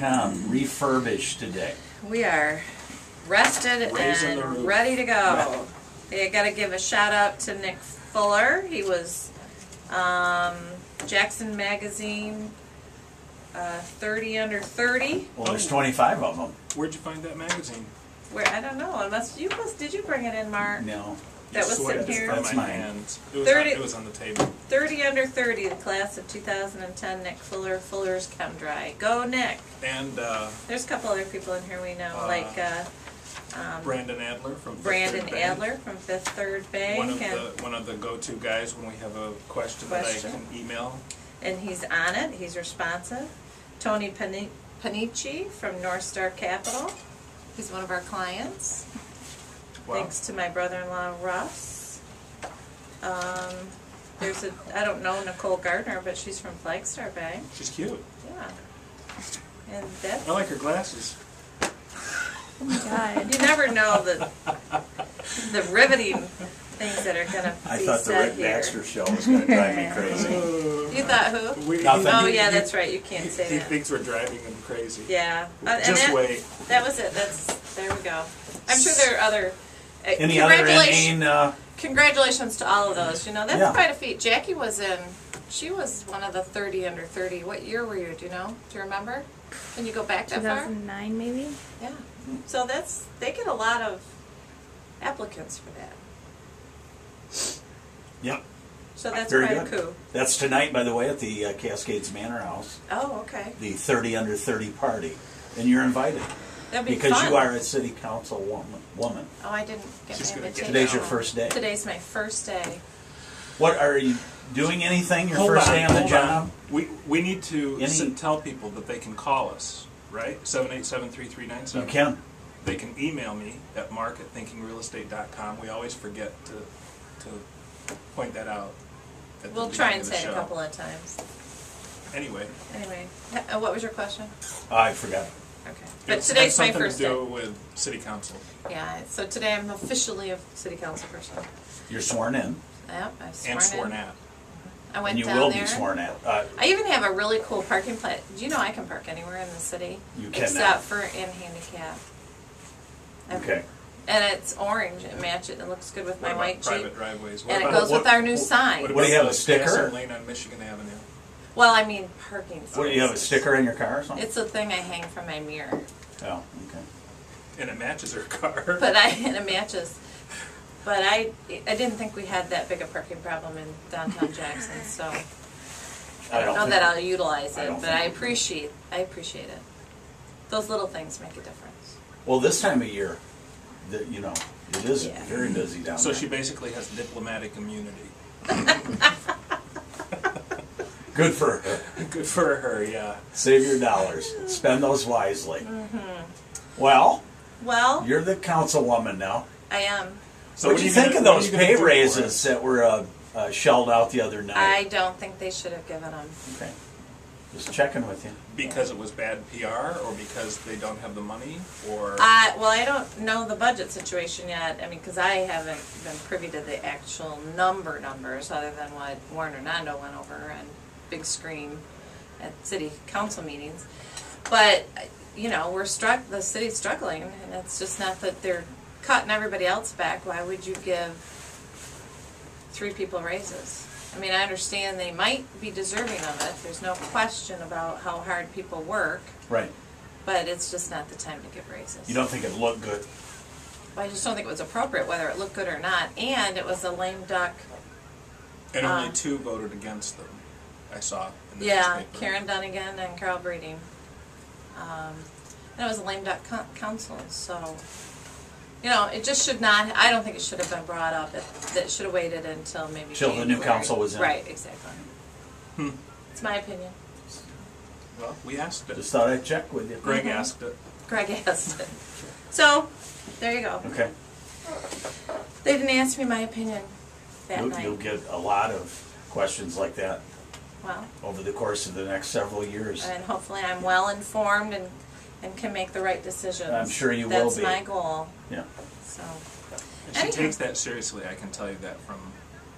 refurbished today. We are rested and ready to go. I got to give a shout out to Nick Fuller. He was Jackson Magazine 30 Under 30. Well, there's 25 of them. Where'd you find that magazine? Where I don't know. Unless you did you bring it in, Mark? No. That was sitting here. That's mine. It was on the table. 30 Under 30, the class of 2010. Nick Fuller, Fuller's ChemDry. Go, Nick. And there's a couple other people in here we know, like Brandon Adler from Fifth Third Bank. One of the go-to guys when we have a question that I can email. And he's on it. He's responsive. Tony Panici from North Star Capital. He's one of our clients. Wow. Thanks to my brother-in-law, Russ. There's I don't know Nicole Gardner, but she's from Flagstar Bank. She's cute. Yeah. And that's... I like her glasses. Oh my God. You never know the riveting things that are going to be I thought the Rick here. Baxter show was going to drive me crazy. You thought who? Nothing. Oh yeah, that's right. You can't say he that. thinks we're driving him crazy. Yeah. Just wait. That was it. There we go. I'm sure there are other... Any other inane... Congratulations to all of those. You know, that's Yeah. quite a feat. Jackie was she was one of the 30 Under 30. What year were you, do you know? Do you remember? Can you go back that far? 2009 maybe? Yeah. So they get a lot of applicants for that. Yep. So that's Very quite good. a coup. That's tonight, by the way, at the Cascades Manor House. Oh, okay. The 30 Under 30 party. And you're invited. That'd be because fun. you are a city council woman. Oh, I didn't get my invitation. Today's your first day. Today's my first day. What, are you doing anything your first day on the job? We need to tell people that they can call us, right? 787-3397. You can. They can email me at mark@thinkingrealestate.com. We always forget to point that out. We'll try and say it a couple of times. Anyway. What was your question? I forgot. Okay. But today's my first day. It has something to do with city council. Yeah, so today I'm officially a city council person. You're sworn in. Yep, I'm sworn in. And sworn at. I went and you down will there. be sworn at. I even have a really cool parking place. Do you know I can park anywhere in the city? You can except now. for in handicap. Okay. And it's orange. It matches. It looks good with my white Jeep. Private driveways. And it goes with our new sign. What do you have, a sticker? Lane on Michigan Avenue. Well, I mean parking spaces. What, do you have a sticker in your car or something? It's a thing I hang from my mirror. Oh, okay. And it matches her car. And it matches. But I didn't think we had that big a parking problem in downtown Jackson, so I don't know that I'll utilize it, but I appreciate it. Those little things make a difference. Well, this time of year, it is very busy down there. So she basically has diplomatic immunity. Good for her. Good for her, yeah. Save your dollars. Spend those wisely. Well, you're the councilwoman now. I am. So what do you think of those pay raises that were shelled out the other night? I don't think they should have given them. Okay. Just checking with you. Because it was bad PR, or because they don't have the money, or? Well, I don't know the budget situation yet. I mean, because I haven't been privy to the actual numbers, other than what Warren Hernando went over on big screen at city council meetings. But the city's struggling, and it's just not that they're cutting everybody else back. Why would you give 3 people raises? I mean, I understand they might be deserving of it. There's no question about how hard people work. Right. But it's just not the time to give raises. You don't think it looked good? Well, I just don't think it was appropriate, whether it looked good or not. And it was a lame duck. And only 2 voted against them, I saw in the newspaper. Karen Dunnigan and Carl Breeding. And it was a lame duck council, so... it just should not. I don't think it should have been brought up. It should have waited until maybe Till the new council was in. Right, exactly. It's my opinion. Well, we asked it. Just thought I'd check with you. Greg asked it. Greg asked it. So, there you go. Okay. They didn't ask me my opinion that night. You'll get a lot of questions like that. Well, over the course of the next several years. And hopefully I'm well informed and can make the right decisions. I'm sure you will be. That's my goal. Yeah. So. And she takes that seriously. I can tell you that from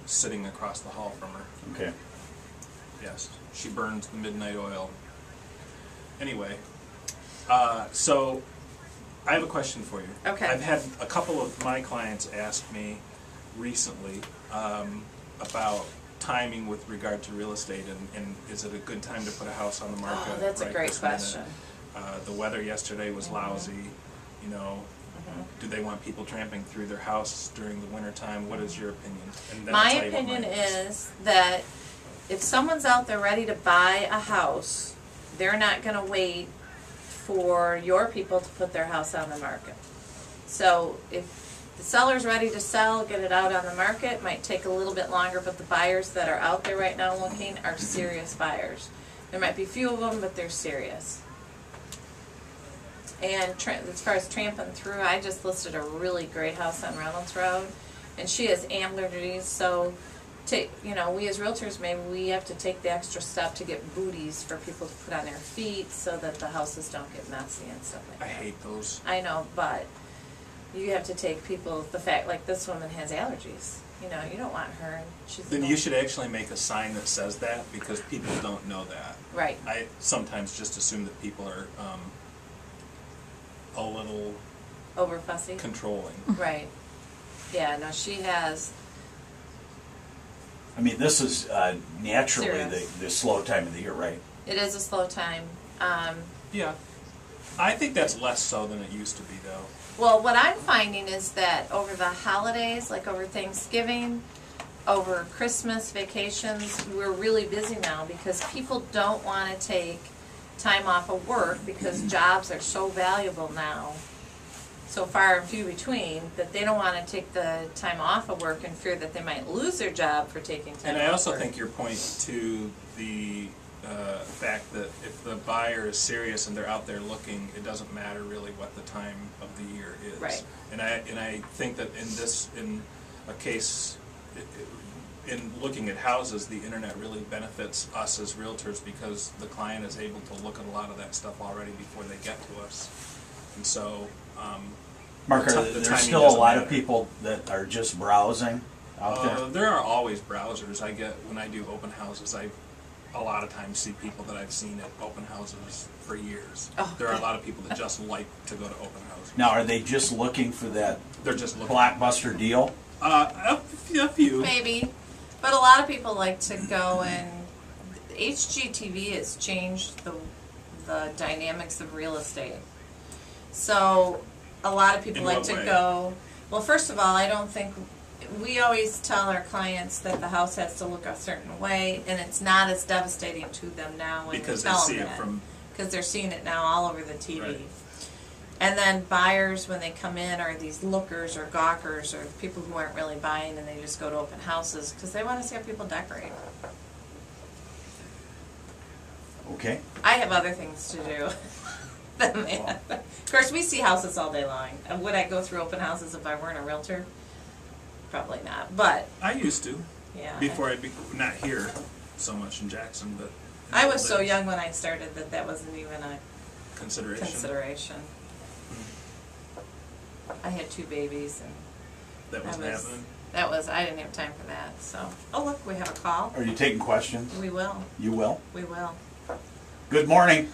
sitting across the hall from her. Okay. Yes. She burns the midnight oil. Anyway. So, I have a question for you. Okay. I've had a couple of my clients ask me recently about timing with regard to real estate, and is it a good time to put a house on the market? Oh, that's a great this minute? question. The weather yesterday was lousy, you know. Do they want people tramping through their house during the winter time? What is your opinion? And then I'll My tell you what opinion mine is that if someone's out there ready to buy a house, they're not going to wait for your people to put their house on the market. So if the seller's ready to sell, get it out on the market, it might take a little bit longer, but the buyers that are out there right now looking are serious buyers. There might be a few of them, but they're serious. And as far as tramping through, I just listed a really great house on Reynolds Road, and she has allergies, so we as realtors, maybe we have to take the extra step to get booties for people to put on their feet so that the houses don't get messy and stuff like that. I hate those. I know, but you have to take people, the fact, like this woman has allergies. You know, you don't want her. Then you should actually make a sign that says that, because people don't know that. Right. I sometimes just assume that people are a little over fussy, controlling. Right. Yeah. No, she has. I mean, this is naturally Serious. the slow time of the year, right? It is a slow time. Yeah. I think that's less so than it used to be, though. Well, what I'm finding is that over the holidays, like over Thanksgiving, over Christmas vacations, we're really busy now because people don't want to take time off of work because jobs are so valuable now, so far and few between, that they don't want to take the time off of work and fear that they might lose their job for taking time off. And I also work. think your point to the fact that if the buyer is serious and they're out there looking, it doesn't matter really what the time of the year is. Right. And I think that in a case, in looking at houses, the internet really benefits us as realtors because the client is able to look at a lot of that stuff already before they get to us. And so, Mark, there's still a lot of people that are just browsing out there? There are always browsers. When I do open houses, a lot of times see people that I've seen at open houses for years. Oh. There are a lot of people that just like to go to open houses. Now, are they just looking for that They're just looking. blockbuster deal? A few. Maybe, but a lot of people like to go, and HGTV has changed the dynamics of real estate. So a lot of people In like what to way? go. Well, first of all, I don't think we always tell our clients that the house has to look a certain way, and it's not as devastating to them now when Because we they tell see them it that. from. Because they're seeing it now all over the TV. Right. And then buyers, when they come in, are these lookers or gawkers or people who aren't really buying, and they just go to open houses because they want to see how people decorate. Okay. I have other things to do than that. Of course, we see houses all day long. And would I go through open houses if I weren't a realtor? Probably not. But I used to. yeah, Before not here so much in Jackson, but. in I the was so days. young when I started that wasn't even a Consideration. consideration. I had 2 babies, and That wasn't happening. I didn't have time for that. So, oh look, we have a call. Are you taking questions? We will. You will? We will. Good morning.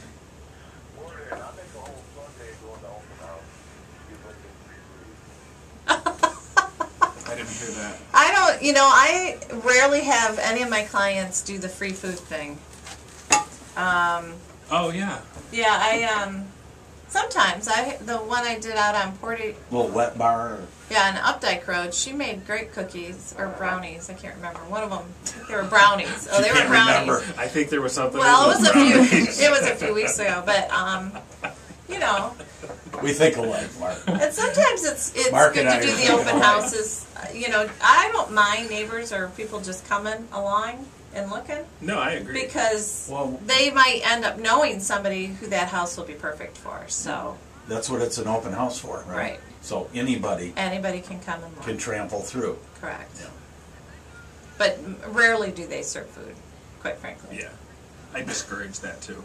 I didn't hear that. I rarely have any of my clients do the free food thing. Oh yeah. Yeah, sometimes the one I did out on Little wet bar? on Updike Road, she made great cookies or brownies. I can't remember. One of them, they were brownies. Oh, She they were can't brownies. remember. I think there was something. Well, in it was a those few. brownies. It was a few weeks ago, but We think alike, Mark. and sometimes it's Mark good and I to do are the thinking open alike. houses. I don't mind neighbors or people just coming along and looking. No, I agree. Because Well- they might end up knowing somebody who that house will be perfect for. So That's what it's an open house for, right? Right. So anybody anybody can come and look. can trample through. Correct. Yeah. But rarely do they serve food, quite frankly. Yeah, I discourage that too.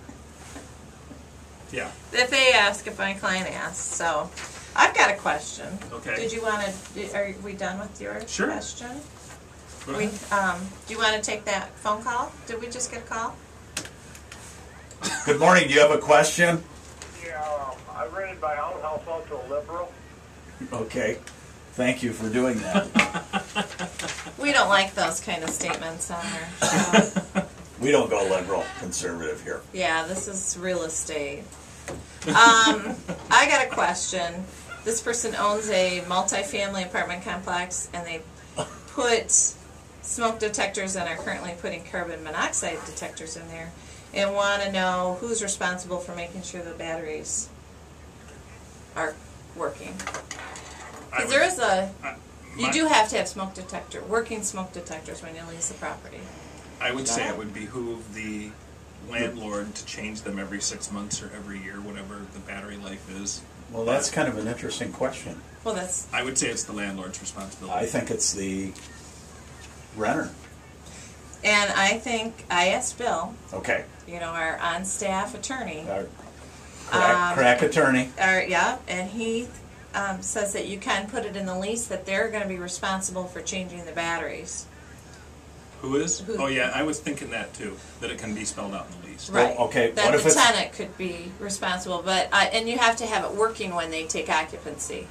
Yeah. If they ask, if my client asks. So I've got a question. Okay. Did you want to, are we done with your Sure. question? Go We, ahead. do you want to take that phone call? Did we just get a call? Good morning. Do you have a question? Yeah, should buy our house out to a liberal. Okay. Thank you for doing that. We don't like those kind of statements on our show. We don't go liberal, conservative here. Yeah, this is real estate. I got a question. This person owns a multi-family apartment complex, and they put smoke detectors and are currently putting carbon monoxide detectors in there, and want to know who's responsible for making sure the batteries are working. Because there is you do have to have working smoke detectors when you lease a property. I would say it would behoove the landlord to change them every 6 months or every year, whatever the battery life is. Well, that's kind of an interesting question. Well, I would say it's the landlord's responsibility. I think it's the renter. And I asked Bill, okay, our on-staff attorney. Crack attorney. And he says that you can put it in the lease that they're going to be responsible for changing the batteries. Who is? Oh yeah, I was thinking that too, that it can be spelled out in the lease. Right. Well, okay. That the tenant could be responsible, but and you have to have it working when they take occupancy.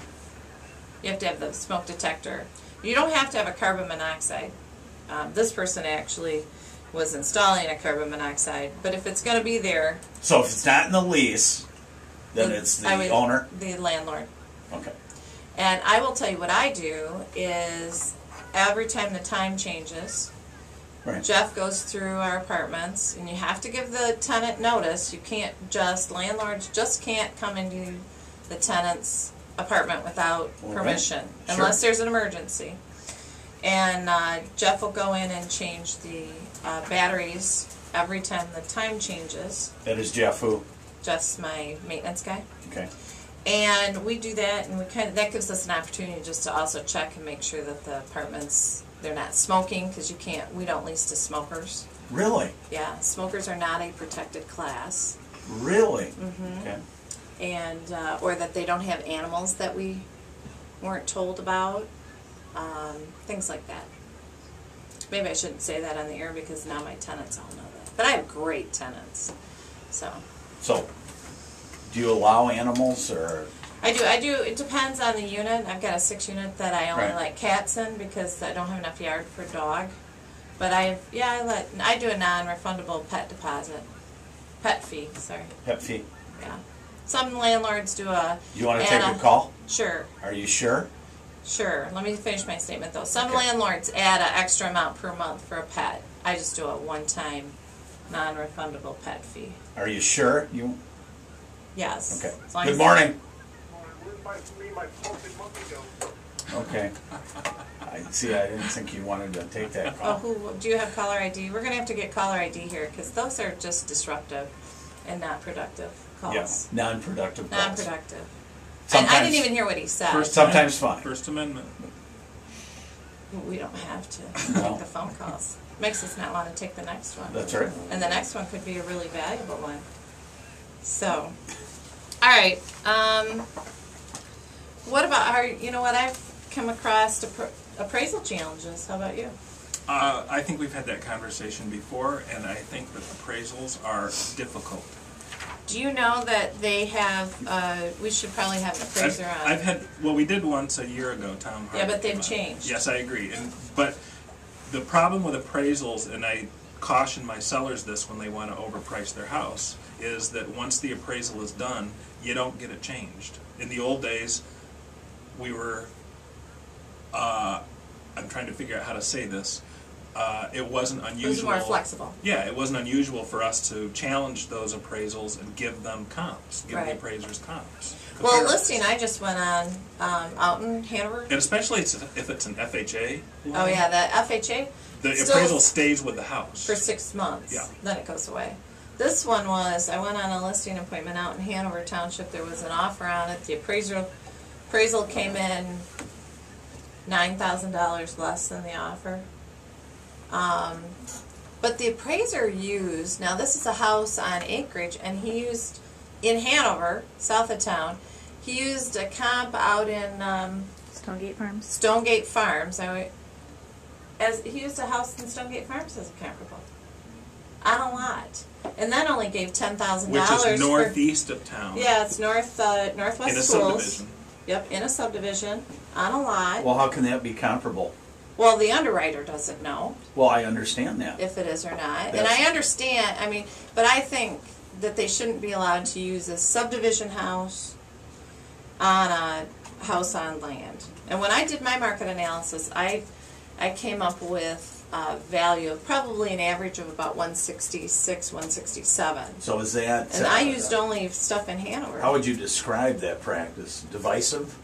You have to have the smoke detector. You don't have to have a carbon monoxide. This person actually was installing a carbon monoxide, but if it's going to be there... So if it's not in the lease, then it's the owner? The landlord. Okay. And I will tell you what I do is every time the time changes, right. Jeff goes through our apartments, and you have to give the tenant notice. You can't landlords just can't come into the tenant's apartment without permission, unless there's an emergency. And Jeff will go in and change the batteries every time the time changes. That is Jeff who? Jeff's my maintenance guy. Okay. And we do that, and that gives us an opportunity just to also check and make sure that the apartments, they're not smoking, because we don't lease to smokers. Really? Yeah, smokers are not a protected class. Really? Mm-hmm. Okay. And or that they don't have animals that we weren't told about, things like that. Maybe I shouldn't say that on the air because now my tenants all know that. But I have great tenants, so. So, do you allow animals or? I do. It depends on the unit. I've got a 6-unit that I only let cats in because I don't have enough yard for a dog. But I do a non-refundable pet deposit. Pet fee, sorry. Pet fee? Yeah. Some landlords do a... You want to take a call? Sure. Are you sure? Sure. Let me finish my statement, though. Some landlords add an extra amount per month for a pet. I just do a one-time, non-refundable pet fee. Are you sure? Yes. Okay. Good morning. Where's my smoking monkey go? Okay. I didn't think you wanted to take that call. Do you have caller ID? We're going to have to get caller ID here because those are just disruptive and not productive calls. Yes, non-productive calls. Non-productive. And I didn't even hear what he said. Sometimes fine. First Amendment. We don't have to No. take the phone calls. Makes us not want to take the next one. That's right. And the next one could be a really valuable one. So, all right. What about I've come across appraisal challenges. How about you? I think we've had that conversation before, and I think that appraisals are difficult. Do you know that they have, we should probably have an appraiser on? We did once a year ago, Tom Hardy. Yeah, but they've changed. Yes, I agree. But the problem with appraisals, and I caution my sellers this when they want to overprice their house, is that once the appraisal is done, you don't get it changed. In the old days, we were, I'm trying to figure out how to say this, it wasn't unusual. It was more flexible. Yeah, it wasn't unusual for us to challenge those appraisals and give them comps, give the appraisers comps. Well, a listing I just went on out in Hanover. And especially if it's an FHA loan. Oh yeah, the FHA. The appraisal stays with the house. For 6 months. Yeah. Then it goes away. This one was, I went on a listing appointment out in Hanover Township. There was an offer on it. The appraisal came in $9,000 less than the offer. But the appraiser used, now this is a house on acreage, and he used, in Hanover, south of town, he used a comp out in Stonegate Farms. Stonegate Farms. He used a house in Stonegate Farms as a comparable. on a lot, and that only gave $10,000. Which is northeast of town. Yeah, it's northwest in a schools. Subdivision. Yep, in a subdivision on a lot. Well, how can that be comparable? Well, the underwriter doesn't know Well, I understand that. if it is or not, and I understand. I mean, but I think that they shouldn't be allowed to use a subdivision house on a house on land. And when I did my market analysis, I came up with a value of probably an average of about 166, 167. So is that... And I used only stuff in Hanover. How would you describe that practice? Divisive?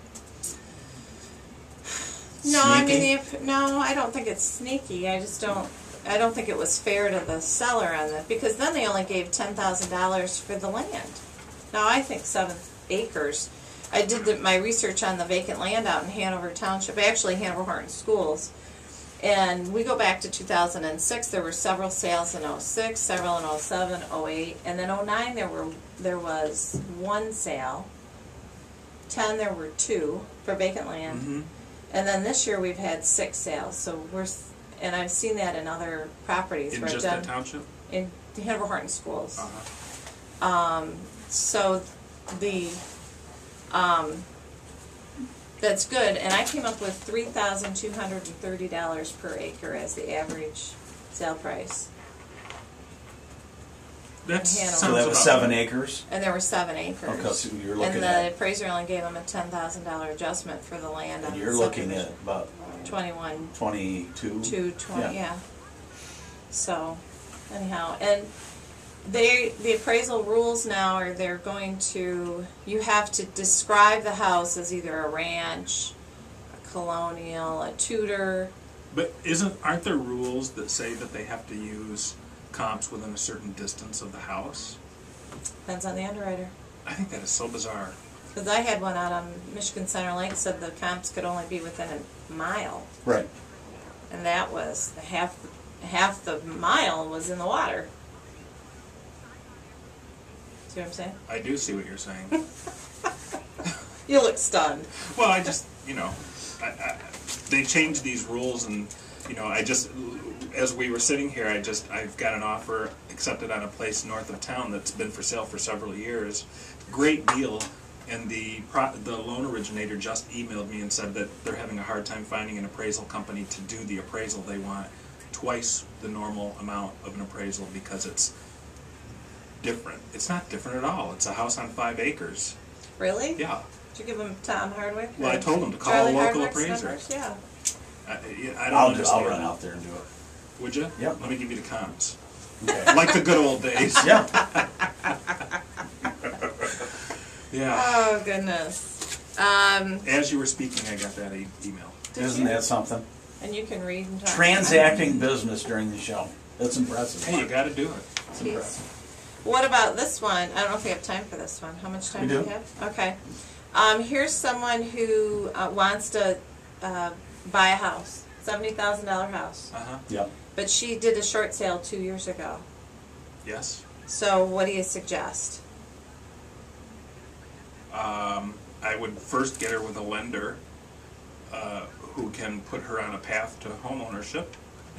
No, I mean, no, I don't think it's sneaky. I don't think it was fair to the seller on that, because then they only gave $10,000 for the land. Now, I think 7 acres. I did my research on the vacant land out in Hanover Township, actually Hanover Horton Schools, and we go back to 2006. There were several sales in 06, several in 07, 08, and then 09 there was 1 sale. 10 there were 2 for vacant land. Mm-hmm. And then this year we've had 6 sales, so and I've seen that in other properties. In just that township? In the Hanover Horton Schools. Uh-huh. So that's good, and I came up with $3,230 per acre as the average sale price. So that was 7 acres? And there were 7 acres. Okay, so you're looking and the at... appraiser only gave them a $10,000 adjustment for the land on And the you're looking at subdivision. about 22? 20, yeah. So, anyhow, and the appraisal rules now are you have to describe the house as either a ranch, a colonial, a Tudor. But aren't there rules that say that they have to use comps within a certain distance of the house? Depends on the underwriter. I think that is so bizarre. Because I had one out on Michigan Center Lake said the comps could only be within a mile. Right. And that was half the mile was in the water. See what I'm saying? I do see what you're saying. You look stunned. Well, I just, they changed these rules, and, as we were sitting here, I've got an offer accepted on a place north of town that's been for sale for several years. Great deal, and the loan originator just emailed me and said that they're having a hard time finding an appraisal company to do the appraisal. They want twice the normal amount of an appraisal because it's different. It's not different at all. It's a house on 5 acres. Really? Yeah. Did you give him Tom Hardwick? Well, I told him to call Charlie a local Hardwick's appraiser. numbers? Yeah. I don't understand. I'll run out there and do it. Would you? Yep. Let me give you the comps. Okay. Like the good old days. Yeah. Yeah. Oh, goodness. As you were speaking, I got that email. Isn't that something? And you can read and talk. Transacting business during the show. That's impressive. Hey, you got to do it. Jeez. What about this one? I don't know if we have time for this one. How much time do we have? Okay. Here's someone who wants to buy a house, $70,000 house. Uh-huh. Yep. But she did a short sale 2 years ago. Yes. So what do you suggest? I would first get her with a lender who can put her on a path to homeownership.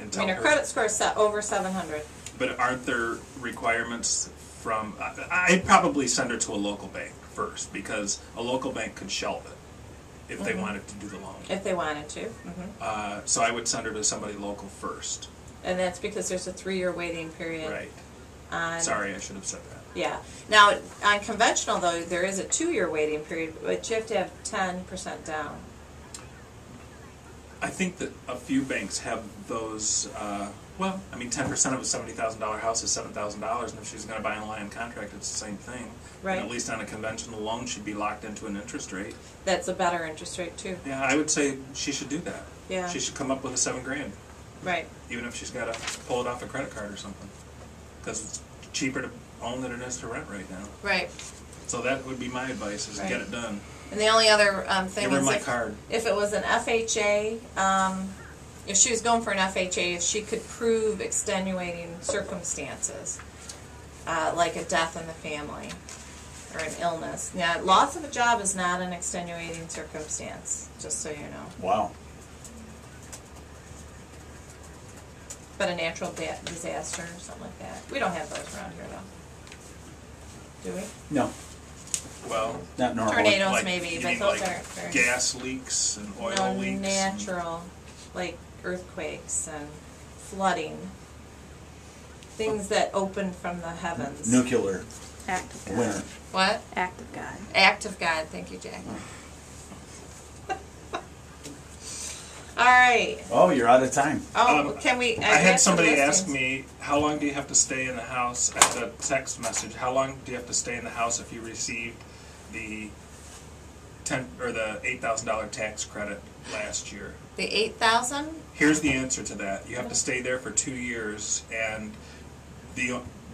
And tell her credit score is over 700. But aren't there requirements from... I'd probably send her to a local bank first, because a local bank could shelve it if they wanted to do the loan. If they wanted to. Mm-hmm. So I would send her to somebody local first. And that's because there's a 3-year waiting period. Right. Sorry, I should have said that. Yeah. Now, on conventional, though, there is a 2-year waiting period, but you have to have 10% down. I think that a few banks have those, 10% of a $70,000 house is $7,000, and if she's going to buy a land contract, it's the same thing. Right. And at least on a conventional loan, she'd be locked into an interest rate. That's a better interest rate, too. Yeah, I would say she should do that. Yeah. She should come up with a $7,000. Right. Even if she's got to pull it off a credit card or something. Because it's cheaper to own than it is to rent right now. Right. So that would be my advice, is to get it done. And the only other thing Give her is my card. If it was an FHA, if she was going for an FHA, if she could prove extenuating circumstances, like a death in the family or an illness. Now, loss of a job is not an extenuating circumstance, just so you know. Wow. but a natural disaster or something like that. We don't have those around here though. Do we? No, Well, not normally. Tornadoes like, maybe, you but mean those like aren't very. gas leaks and oil No, leaks. natural, like earthquakes and flooding. Things that open from the heavens. Nuclear Act of God. winter. What? Act of God. Act of God. Thank you, Jackie. All right. Oh, you're out of time. Oh, can we? I had got some somebody ask listings. me, how long do you have to stay in the house, at the text message, how long do you have to stay in the house if you received the the $8,000 tax credit last year? The 8,000. Here's the answer to that. You have to stay there for 2 years, and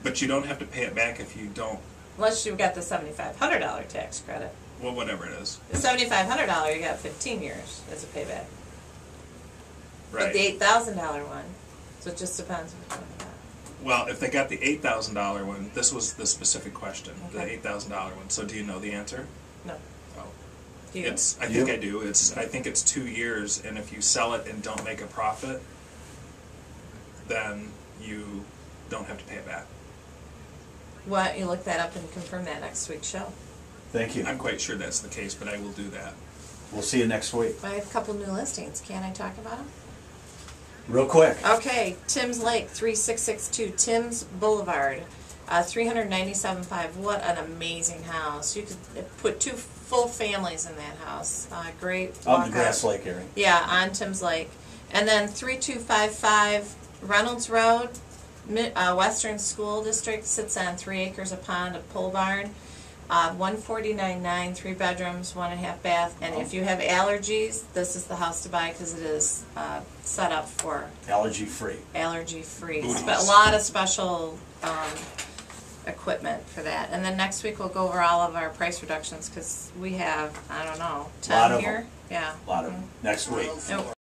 but you don't have to pay it back if you don't. Unless you've got the $7,500 tax credit. Well, whatever it is. The $7,500 you got 15 years as a payback. But Right. the $8,000 one, so it just depends which one you got. Well, if they got the $8,000 one, this was the specific question, the Okay. $8,000 one. So do you know the answer? No. Oh. Do you? I think I do. I think it's 2 years, and if you sell it and don't make a profit, then you don't have to pay it back. Why don't you look that up and confirm that next week's show? Thank you. I'm quite sure that's the case, but I will do that. We'll see you next week. I have a couple new listings. Can I talk about them? Real quick. Okay, Tim's Lake, 3662 Tim's Boulevard, 397.5. What an amazing house! You could put 2 full families in that house. Great. Out in the walkout. Grass Lake area. Yeah, on Tim's Lake. And then 3255 Reynolds Road, Western School District, sits on 3 acres, a pond, a pole barn. 149.9, 3 bedrooms, 1.5 bath. And if you have allergies, this is the house to buy because it is set up for Allergy free. allergy free. Booties. But a lot of special equipment for that. And then next week we'll go over all of our price reductions because we have, I don't know, 10 Lot of here. them. Yeah. A lot of them. Next week. Nope.